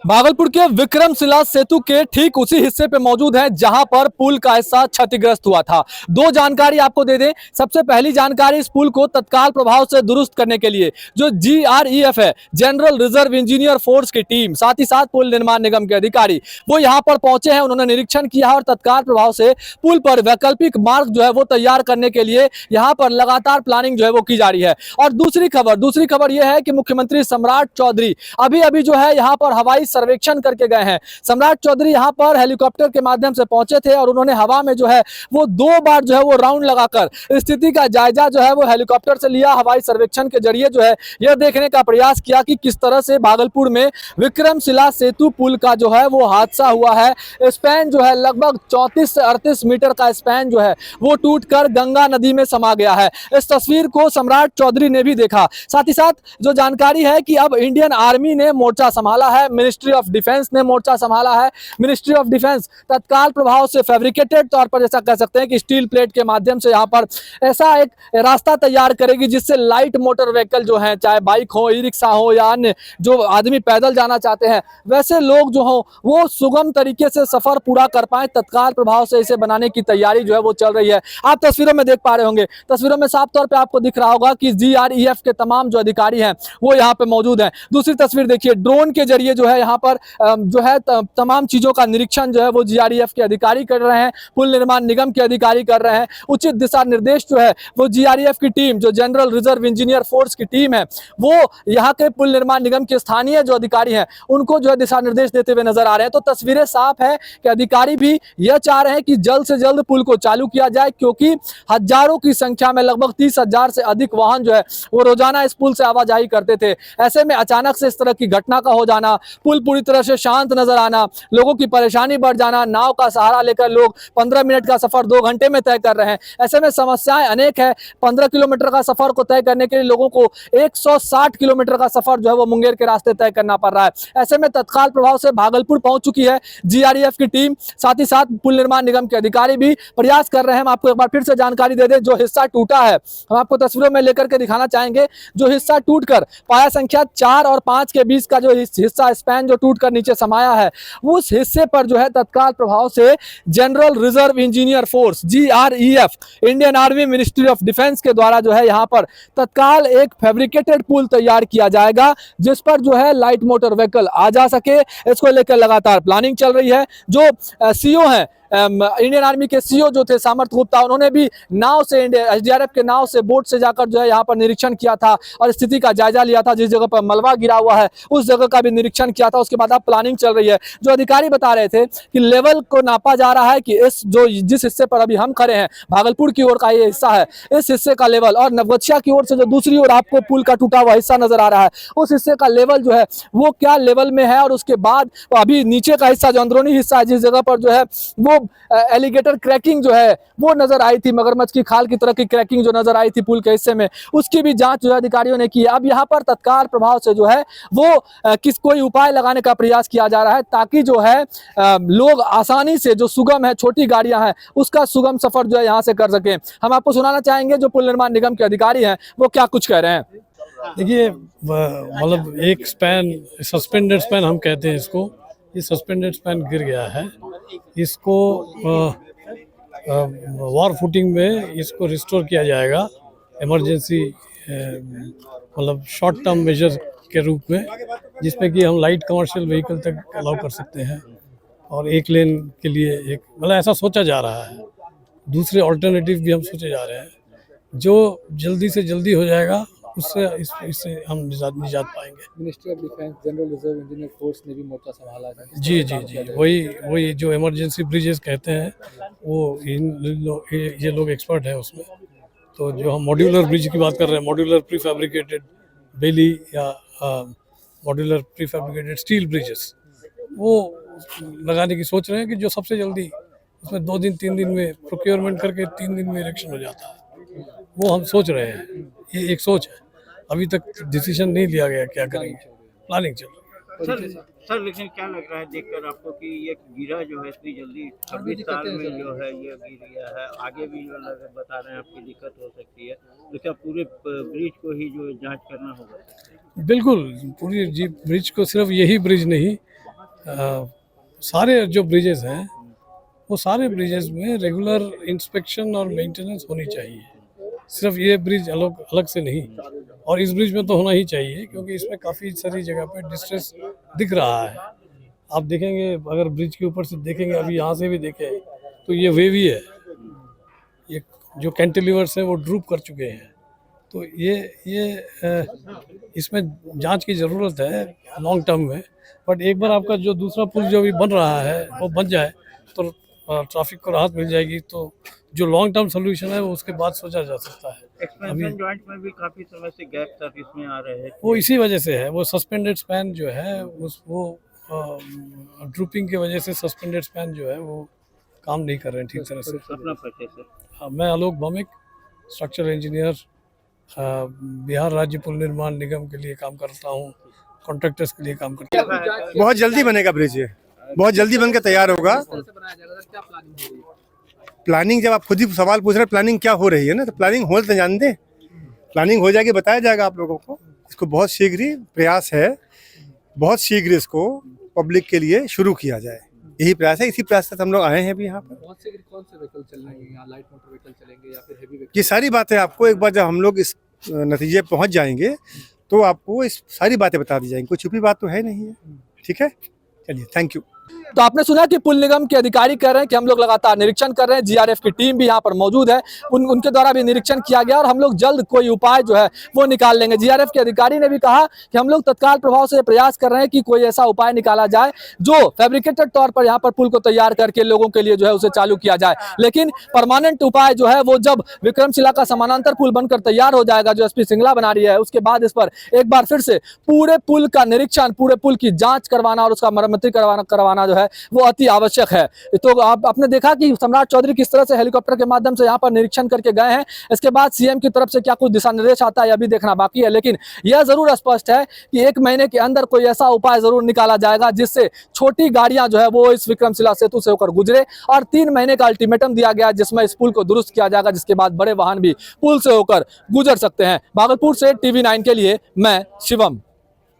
भागलपुर के विक्रमशिला सेतु के ठीक उसी हिस्से पे मौजूद है जहां पर पुल का हिस्सा क्षतिग्रस्त हुआ था। दो जानकारी आपको दे दें। सबसे पहली जानकारी, इस पुल को तत्काल प्रभाव से दुरुस्त करने के लिए जो GREF है, जनरल रिजर्व इंजीनियर फोर्स की टीम, साथ ही साथ पुल निर्माण निगम के अधिकारी वो यहां पर पहुंचे हैं। उन्होंने निरीक्षण किया और तत्काल प्रभाव से पुल पर वैकल्पिक मार्ग जो है वो तैयार करने के लिए यहां पर लगातार प्लानिंग जो है वो की जा रही है। और दूसरी खबर यह है कि मुख्यमंत्री सम्राट चौधरी अभी अभी जो है यहां पर हवाई सर्वेक्षण करके गए हैं। सम्राट चौधरी यहां पर हेलीकॉप्टर के माध्यम से पहुंचे थे और उन्होंने हवा में जो है वो 2 बार जो है वो राउंड लगाकर स्थिति का जायजा जो है वो हेलीकॉप्टर से लिया। हवाई सर्वेक्षण के जरिए जो है यह देखने का प्रयास किया कि किस तरह से भागलपुर में विक्रमशिला सेतु पुल का जो है वो हादसा हुआ है। स्पैन जो है लगभग 34 से 38 मीटर का स्पैन जो है वो टूटकर गंगा नदी में समा गया है। इस तस्वीर को सम्राट चौधरी ने भी देखा। साथ ही साथ जो जानकारी है कि अब इंडियन आर्मी ने मोर्चा संभाला है, मिनिस्ट्री ऑफ डिफेंस ने मोर्चा संभाला है। मिनिस्ट्री ऑफ डिफेंस तत्काल प्रभाव से फैब्रिकेटेड तौर पर जैसा कह सकते हैं कि स्टील प्लेट के माध्यम से यहाँ पर ऐसा एक रास्ता तैयार करेगी जिससे लाइट मोटर व्हीकल जो है, चाहे बाइक हो, ई रिक्शा हो या अन्य जो आदमी पैदल जाना चाहते हैं, वैसे लोग जो हो वो सुगम तरीके से सफर पूरा कर पाए। तत्काल प्रभाव से इसे बनाने की तैयारी जो है वो चल रही है। आप तस्वीरों में देख पा रहे होंगे, तस्वीरों में साफ तौर पर आपको दिख रहा होगा कि GREF के तमाम जो अधिकारी हैं वो यहाँ पे मौजूद हैं। दूसरी तस्वीर देखिए, ड्रोन के जरिए जो है यहाँ पर जो है तमाम चीजों का निरीक्षण जो है वो GREF के अधिकारी कर रहे हैं, पुल निर्माण निगम के अधिकारी कर रहे हैं। उचित दिशा निर्देश जो है वो GREF की टीम, जो जनरल रिजर्व इंजीनियर फोर्स की टीम है, वो यहाँ के पुल निर्माण निगम के स्थानीय जो अधिकारी हैं उनको जो है दिशा निर्देश देते हुए नजर आ रहे हैं। तो तस्वीरें साफ है कि अधिकारी भी यह चाह रहे हैं कि जल्द से जल्द पुल को चालू किया जाए, क्योंकि हजारों की संख्या में लगभग 30,000 से अधिक वाहन जो है वो रोजाना इस पुल से आवाजाही करते थे। ऐसे में अचानक से इस तरह की घटना का हो जाना, पुल पूरी तरह से शांत नजर आना, लोगों की परेशानी बढ़ जाना, नाव का सहारा लेकर लोग 15 मिनट का सफर 2 घंटे में तय कर रहे हैं। ऐसे में समस्याएं अनेक है। 15 किलोमीटर का सफर को तय करने के लिए लोगों को 160 किलोमीटर का सफर जो है वो मुंगेर के रास्ते तय करना पड़ रहा है। ऐसे में तत्काल प्रभाव से भागलपुर पहुंच चुकी है GREF की टीम, साथ ही साथ पुल निर्माण निगम के अधिकारी भी प्रयास कर रहे हैं। हम आपको एक बार फिर से जानकारी दे दें, जो हिस्सा टूटा है हम आपको तस्वीरों में लेकर के दिखाना चाहेंगे। जो हिस्सा टूटकर पाया संख्या 4 और 5 के बीच का जो हिस्सा स्पैन जो टूटकर नीचे समाया है, उस हिस्से पर जो है तत्काल प्रभाव से general reserve engineer force GREF, Indian army, ministry of defence के द्वारा जो है यहाँ पर तत्काल एक फैब्रिकेटेड पुल तैयार किया जाएगा जिस पर जो है लाइट मोटर व्हीकल आ जा सके। इसको लेकर लगातार प्लानिंग चल रही है। जो CO है, इंडियन आर्मी के CO जो थे सामर्थ गुप्ता, उन्होंने भी नाव से, SDRF के नाव से, बोट से जाकर जो है यहाँ पर निरीक्षण किया था और स्थिति का जायजा लिया था। जिस जगह पर मलबा गिरा हुआ है उस जगह का भी निरीक्षण किया था। उसके बाद अब प्लानिंग चल रही है। जो अधिकारी बता रहे थे कि लेवल को नापा जा रहा है कि जिस हिस्से पर अभी हम खड़े हैं, भागलपुर की ओर का ये हिस्सा है, इस हिस्से का लेवल, और नवगछिया की ओर से जो दूसरी ओर आपको पुल का टूटा हुआ हिस्सा नजर आ रहा है, उस हिस्से का लेवल जो है वो क्या लेवल में है। और उसके बाद अभी नीचे का हिस्सा, जो अंदरूनी हिस्सा है, जिस जगह पर जो है वो एलिगेटर क्रैकिंग जो है वो नजर आई थी, मगरमच्छ की खाल की तरह की क्रैकिंग जो नजर आई थी पुल के हिस्से में, उसकी भी जांच जो है अधिकारियों ने की। अब यहाँ पर तत्काल प्रभाव से जो है वो कोई उपाय लगाने का प्रयास किया जा रहा है ताकि जो है लोग आसानी से, जो सुगम है, छोटी गाड़ियां हैं, उसका सुगम सफर जो है यहाँ से कर सकें। हम आपको सुनाना चाहेंगे जो पुल निर्माण निगम के अधिकारी हैं वो क्या कुछ कह रहे हैं। देखिए, मतलब एक स्पैन, सस्पेंडेड स्पैन हम कहते हैं इसको, ये सस्पेंडेड स्पैन गिर गया है। इसको वॉर फुटिंग में इसको रिस्टोर किया जाएगा इमरजेंसी, मतलब शॉर्ट टर्म मेजर के रूप में, जिसमें कि हम लाइट कमर्शियल व्हीकल तक अलाउ कर सकते हैं और एक लेन के लिए एक, मतलब ऐसा सोचा जा रहा है। दूसरे ऑल्टरनेटिव भी हम सोचे जा रहे हैं। जो जल्दी से जल्दी हो जाएगा उससे इससे हम निजात पाएंगे। Ministry of defence, general reserve engineer force ने भी मोर्चा संभाला है। जी, वही जो इमरजेंसी ब्रिजेस कहते हैं वो ये लोग एक्सपर्ट हैं उसमें। तो जो हम मॉड्यूलर ब्रिज की बात कर रहे हैं, मॉड्यूलर प्री फैब्रिकेटेड बेली या modular pre fabricated steel bridges, वो लगाने की सोच रहे हैं कि जो सबसे जल्दी उसमें 2 दिन 3 दिन में प्रोक्योरमेंट करके 3 दिन में इरेक्शन हो जाता है, वो हम सोच रहे हैं। ये एक सोच है, अभी तक डिसीजन नहीं लिया गया क्या करेंगे, प्लानिंग चल रही है। सर लेकिन क्या लग रहा है देखकर आपको कि ये गिरा जो है इतनी जल्दी 26 साल में जो है ये गिर गया है, आगे भी जो बता रहे हैं आपकी दिक्कत हो सकती है, तो क्या पूरे ब्रिज को ही जो जांच करना होगा? बिल्कुल, पूरी ब्रिज को, सिर्फ यही ब्रिज नहीं, सारे जो ब्रिजेस हैं वो सारे ब्रिजेस में रेगुलर इंस्पेक्शन और मेंटेनेंस होनी चाहिए, सिर्फ ये ब्रिज अलग अलग से नहीं। और इस ब्रिज में तो होना ही चाहिए क्योंकि इसमें काफ़ी सारी जगह पे डिस्ट्रेस दिख रहा है। आप देखेंगे, अगर ब्रिज के ऊपर से देखेंगे, अभी यहाँ से भी देखें तो ये वेवी है, ये जो कैंटिलीवर्स है वो ड्रूप कर चुके हैं। तो इसमें जांच की ज़रूरत है लॉन्ग टर्म में। बट एक बार आपका जो दूसरा पुल जो अभी बन रहा है वो बन जाए तो ट्रैफिक को राहत मिल जाएगी। तो जो लॉन्ग टर्म सोल्यूशन है वो उसके बाद सोचा जा सकता है। एक्सपेंशन जॉइंट में भी काफी समय से गैप सर्विस में आ रहे हैं। वो इसी वजह से है, वो सस्पेंडेड स्पैन जो है वो ड्रूपिंग की वजह से सस्पेंडेड स्पैन जो है वो काम नहीं कर रहे हैं ठीक तरह से। अपना परिचय सर। मैं आलोक भौमिक, स्ट्रक्चरल इंजीनियर, बिहार राज्य पुल निर्माण निगम के लिए काम करता हूँ, कॉन्ट्रैक्टर्स के लिए काम करता हूँ। बहुत जल्दी बनेगा ब्रिज, ये बहुत जल्दी बनकर तैयार होगा। प्लानिंग, जब आप खुद ही सवाल पूछ रहे हैं प्लानिंग क्या हो रही है ना, तो प्लानिंग हो तो जानते हैं, प्लानिंग हो जाएगी, बताया जाएगा आप लोगों को। इसको बहुत शीघ्र ही प्रयास है, बहुत शीघ्र इसको पब्लिक के लिए शुरू किया जाए, यही प्रयास है। इसी प्रयास से हम लोग आए हैं अभी यहाँ पर। बहुत से कौन से व्हीकल चलेंगे यहाँ, लाइट मोटर व्हीकल चलेंगे या फिर हेवी व्हीकल? ये सारी बातें आपको एक बार जब हम लोग इस नतीजे पे पहुँच जाएंगे तो आपको इस सारी बातें बता दी जाएंगी, कोई छुपी बात तो है नहीं है। ठीक है, चलिए, थैंक यू। तो आपने सुना कि पुल निगम के अधिकारी कह रहे हैं कि हम लोग लगातार निरीक्षण कर रहे हैं, जीआरएफ की टीम भी यहाँ पर मौजूद है, उनके द्वारा भी निरीक्षण किया गया और हम लोग जल्द कोई उपाय जो है वो निकाल लेंगे। जीआरएफ के अधिकारी ने भी कहा कि हम लोग तत्काल प्रभाव से प्रयास कर रहे हैं कि कोई ऐसा उपाय निकाला जाए जो फैब्रिकेटेड तौर पर यहाँ पर पुल को तैयार करके लोगों के लिए जो है उसे चालू किया जाए। लेकिन परमानेंट उपाय जो है वो जब विक्रमशिला का समानांतर पुल बनकर तैयार हो जाएगा, जो एसपी सिंगला बना रही है, उसके बाद इस पर एक बार फिर से पूरे पुल का निरीक्षण, पूरे पुल की जाँच करवाना और उसका मरम्मती करवाना जो है वो अति आवश्यक है। तो आपने देखा कि सम्राट चौधरी किस तरह से हेलीकॉप्टर के माध्यम से यहाँ पर निरीक्षण करके गए हैं। इसके बाद सीएम की तरफ से क्या कुछ दिशा निर्देश आता है अभी देखना बाकी है, लेकिन यह जरूर स्पष्ट है कि 1 महीने के अंदर कोई ऐसा उपाय जरूर निकाला जाएगा जिससे छोटी गाड़ियां जो है वो इस विक्रमशिला सेतु से होकर गुजरे। और 3 महीने का अल्टीमेटम दिया गया जिसमें इस पुल को दुरुस्त किया जाएगा, जिसके बाद बड़े वाहन भी पुल से होकर गुजर सकते हैं। भागलपुर से TV9 के लिए मैं शिवम।